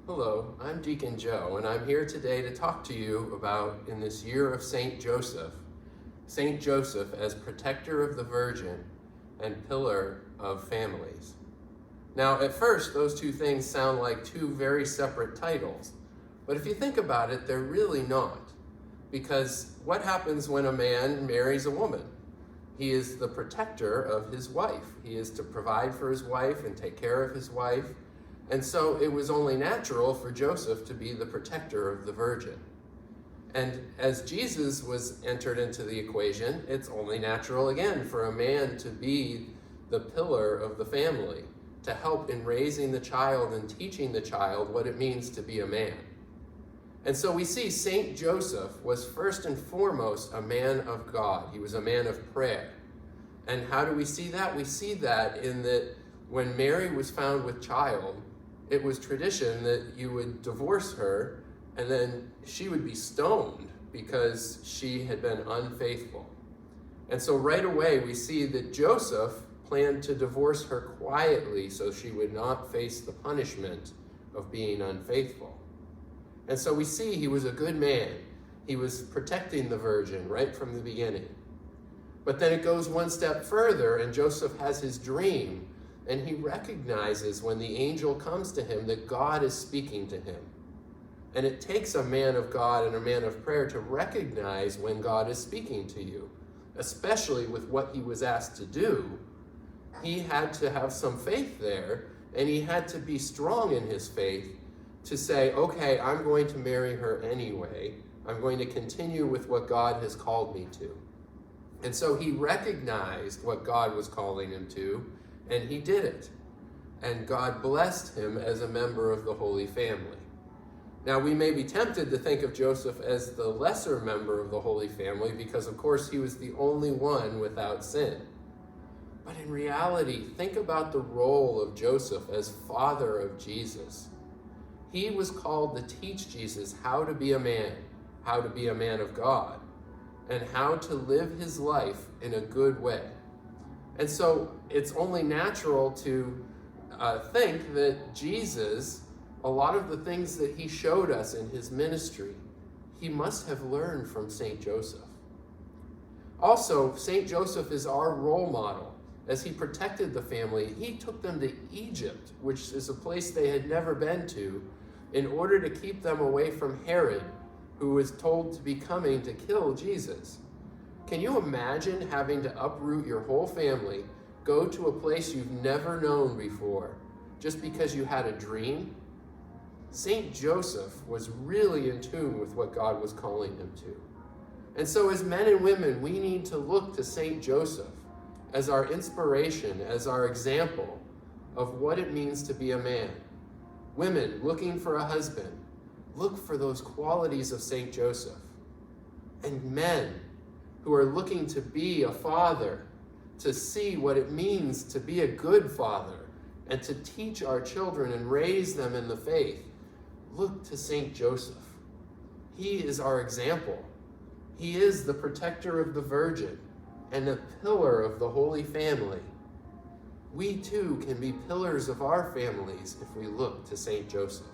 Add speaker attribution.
Speaker 1: Hello, I'm Deacon Joe, and I'm here today to talk to you about, in this year of Saint Joseph as protector of the Virgin and pillar of families. Now, at first, those two things sound like two very separate titles, but if you think about it, they're really not. Because what happens when a man marries a woman? He is the protector of his wife. He is to provide for his wife and take care of his wife. And so it was only natural for Joseph to be the protector of the Virgin. And as Jesus was entered into the equation, it's only natural again for a man to be the pillar of the family, to help in raising the child and teaching the child what it means to be a man. And so we see Saint Joseph was first and foremost a man of God. He was a man of prayer. And how do we see that? We see that in that when Mary was found with child, it was tradition that you would divorce her and then she would be stoned because she had been unfaithful. And so right away we see that Joseph planned to divorce her quietly so she would not face the punishment of being unfaithful. And so we see he was a good man. He was protecting the Virgin right from the beginning. But then it goes one step further, and Joseph has his dream, and he recognizes when the angel comes to him that God is speaking to him. And it takes a man of God and a man of prayer to recognize when God is speaking to you, especially with what he was asked to do. He had to have some faith there, and he had to be strong in his faith to say, okay, I'm going to marry her anyway. I'm going to continue with what God has called me to. And so he recognized what God was calling him to, and he did it. And God blessed him as a member of the Holy Family. Now, we may be tempted to think of Joseph as the lesser member of the Holy Family because, of course, he was the only one without sin. But in reality, think about the role of Joseph as father of Jesus. He was called to teach Jesus how to be a man of God, and how to live his life in a good way. And so it's only natural to think that Jesus, a lot of the things that he showed us in his ministry, he must have learned from Saint Joseph. Also, Saint Joseph is our role model. As he protected the family, he took them to Egypt, which is a place they had never been to, in order to keep them away from Herod, who was told to be coming to kill Jesus. Can you imagine having to uproot your whole family, go to a place you've never known before, just because you had a dream? Saint Joseph was really in tune with what God was calling him to. And so as men and women, we need to look to Saint Joseph as our inspiration, as our example of what it means to be a man. Women looking for a husband, look for those qualities of Saint Joseph. And men who are looking to be a father, to see what it means to be a good father and to teach our children and raise them in the faith, look to Saint Joseph. He is our example. He is the protector of the Virgin and a pillar of the Holy Family. We too can be pillars of our families if we look to Saint Joseph.